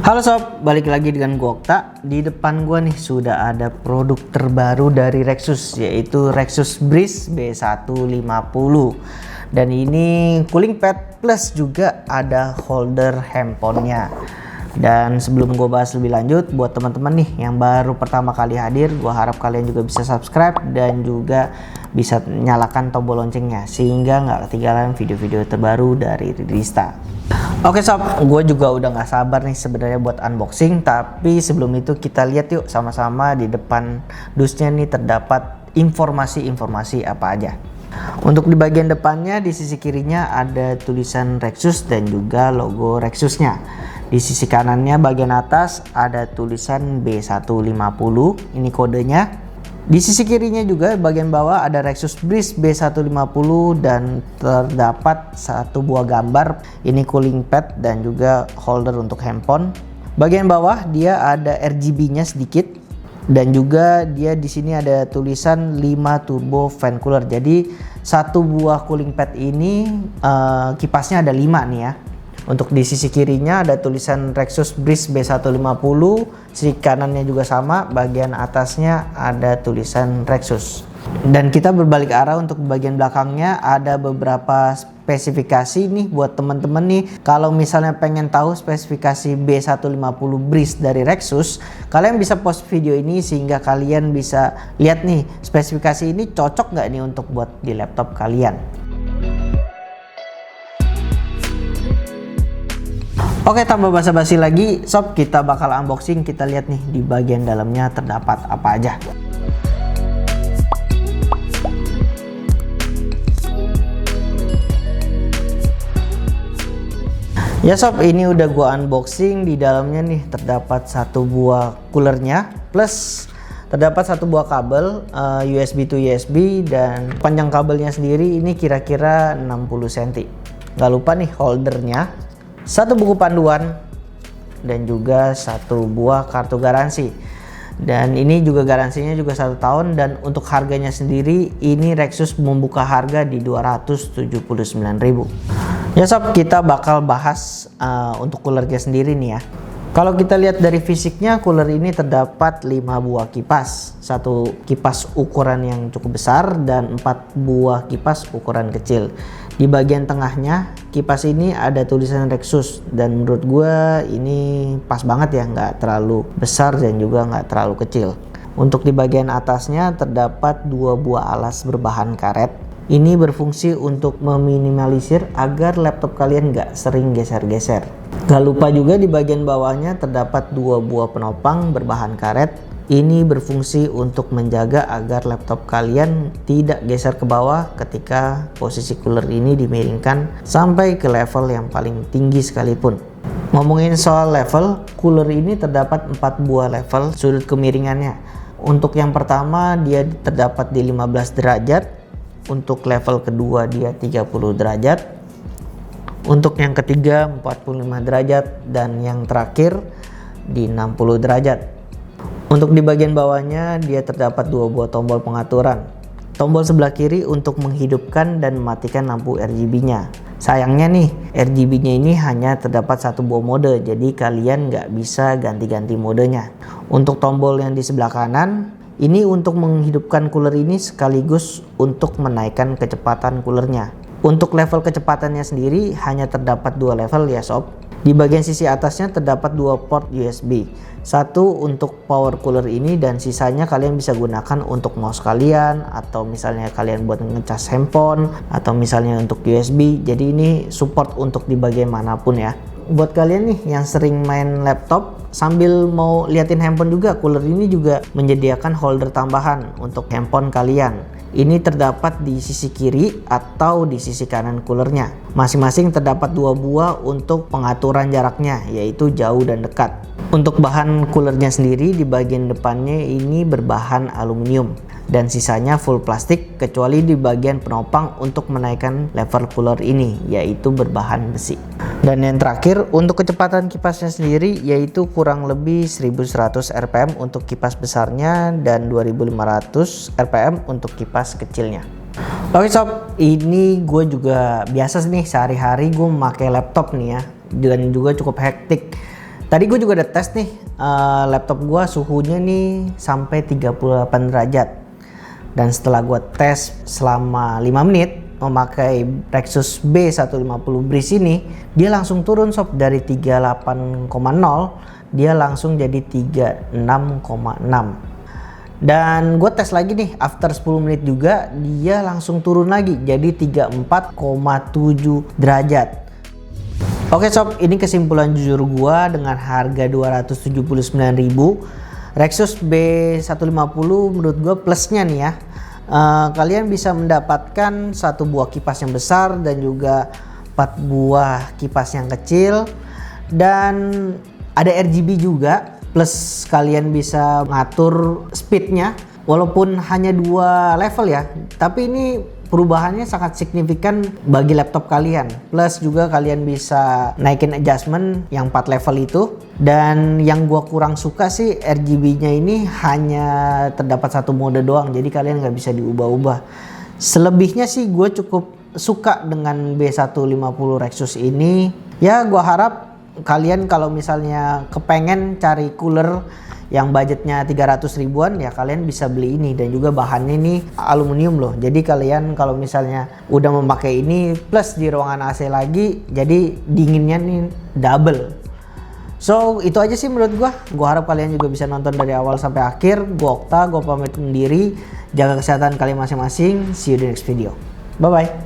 Halo sob, balik lagi dengan gua Okta. Di depan gua nih sudah ada produk terbaru dari Rexus, yaitu Rexus Breeze B150. Dan ini cooling pad plus juga ada holder handphonenya. Dan sebelum gue bahas lebih lanjut, buat teman-teman nih yang baru pertama kali hadir, gue harap kalian juga bisa subscribe dan juga bisa nyalakan tombol loncengnya sehingga nggak ketinggalan video-video terbaru dari Ridrista. Oke sob, gue juga udah nggak sabar nih sebenarnya buat unboxing, tapi sebelum itu kita lihat yuk sama-sama di depan dusnya nih terdapat informasi-informasi apa aja. Untuk di bagian depannya, di sisi kirinya ada tulisan Rexus dan juga logo Rexusnya. Di sisi kanannya bagian atas ada tulisan B150, ini kodenya. Di sisi kirinya juga bagian bawah ada Rexus Breeze B150 dan terdapat satu buah gambar, ini cooling pad dan juga holder untuk handphone. Bagian bawah dia ada RGB-nya sedikit dan juga dia di sini ada tulisan 5 turbo fan cooler. Jadi satu buah cooling pad ini kipasnya ada 5 nih ya. Untuk di sisi kirinya ada tulisan Rexus Breeze B150, sisi kanannya juga sama, bagian atasnya ada tulisan Rexus. Dan kita berbalik arah, untuk bagian belakangnya ada beberapa spesifikasi nih buat teman-teman nih. Kalau misalnya pengen tahu spesifikasi B150 Breeze dari Rexus, kalian bisa post video ini sehingga kalian bisa lihat nih spesifikasi ini cocok nggak nih untuk buat di laptop kalian. Oke, tanpa basa-basi lagi sob, kita bakal unboxing. Kita lihat nih di bagian dalamnya terdapat apa aja. Ya sob, ini udah gua unboxing. Di dalamnya nih terdapat satu buah coolernya plus terdapat satu buah kabel USB to USB, dan panjang kabelnya sendiri ini kira-kira 60 cm. Gak lupa nih holdernya, satu buku panduan, dan juga satu buah kartu garansi. Dan ini juga garansinya juga 1 tahun, dan untuk harganya sendiri ini Rexus membuka harga di 279.000. Ya sob, kita bakal bahas untuk coolernya sendiri nih ya. Kalau kita lihat dari fisiknya, cooler ini terdapat 5 buah kipas, satu kipas ukuran yang cukup besar dan 4 buah kipas ukuran kecil. Di bagian tengahnya kipas ini ada tulisan Rexus, dan menurut gue ini pas banget ya, nggak terlalu besar dan juga nggak terlalu kecil. Untuk di bagian atasnya terdapat 2 buah alas berbahan karet. Ini berfungsi untuk meminimalisir agar laptop kalian nggak sering geser-geser. Gak lupa juga di bagian bawahnya terdapat 2 buah penopang berbahan karet. Ini berfungsi untuk menjaga agar laptop kalian tidak geser ke bawah ketika posisi cooler ini dimiringkan sampai ke level yang paling tinggi sekalipun. Ngomongin soal level, cooler ini terdapat 4 buah level sudut kemiringannya. Untuk yang pertama dia terdapat di 15 derajat, untuk level kedua dia 30 derajat, untuk yang ketiga 45 derajat, dan yang terakhir di 60 derajat. Untuk di bagian bawahnya dia terdapat 2 buah tombol pengaturan. Tombol sebelah kiri untuk menghidupkan dan mematikan lampu RGB-nya. Sayangnya nih, RGB-nya ini hanya terdapat 1 buah mode, jadi kalian nggak bisa ganti-ganti modenya. Untuk tombol yang di sebelah kanan, ini untuk menghidupkan cooler ini sekaligus untuk menaikkan kecepatan coolernya. Untuk level kecepatannya sendiri hanya terdapat 2 level ya sob. Di bagian sisi atasnya terdapat 2 port USB. Satu untuk power cooler ini, dan sisanya kalian bisa gunakan untuk mouse kalian, atau misalnya kalian buat ngecas handphone, atau misalnya untuk USB. Jadi ini support untuk di bagian manapun ya. Buat kalian nih yang sering main laptop sambil mau liatin handphone juga, cooler ini juga menyediakan holder tambahan untuk handphone kalian. Ini terdapat di sisi kiri atau di sisi kanan coolernya. Masing-masing terdapat 2 buah untuk pengaturan jaraknya, yaitu jauh dan dekat. Untuk bahan coolernya sendiri di bagian depannya ini berbahan aluminium, dan sisanya full plastik kecuali di bagian penopang untuk menaikkan level cooler ini, yaitu berbahan besi. Dan yang terakhir untuk kecepatan kipasnya sendiri yaitu kurang lebih 1100 rpm untuk kipas besarnya dan 2500 rpm untuk kipas kecilnya. Oke sob, ini gue juga biasa nih sehari-hari gue memakai laptop nih ya, dan juga cukup hektik. Tadi gue juga udah tes nih, laptop gue suhunya nih sampai 38 derajat. Dan setelah gue tes selama 5 menit memakai Rexus B150 Breeze ini, dia langsung turun sob, dari 38,0 dia langsung jadi 36,6. Dan gue tes lagi nih, after 10 menit juga dia langsung turun lagi jadi 34,7 derajat. Oke sob, ini kesimpulan jujur gue dengan harga 279.000. Rexus B150 menurut gue plusnya nih ya, kalian bisa mendapatkan satu buah kipas yang besar dan juga 4 buah kipas yang kecil, dan ada RGB juga, plus kalian bisa ngatur speednya walaupun hanya 2 level ya, tapi ini perubahannya sangat signifikan bagi laptop kalian. Plus juga kalian bisa naikin adjustment yang 4 level itu. Dan yang gua kurang suka sih, RGB-nya ini hanya terdapat satu mode doang, jadi kalian nggak bisa diubah-ubah. Selebihnya sih gue cukup suka dengan B150 Rexus ini. Ya gua harap kalian kalau misalnya kepengen cari cooler yang budgetnya 300 ribuan ya kalian bisa beli ini, dan juga bahannya ini aluminium loh, jadi kalian kalau misalnya udah memakai ini plus di ruangan AC lagi, jadi dinginnya nih double. So itu aja sih menurut gua harap kalian juga bisa nonton dari awal sampai akhir. Gua Okta, gua pamit sendiri, jaga kesehatan kalian masing-masing, see you di next video, bye bye.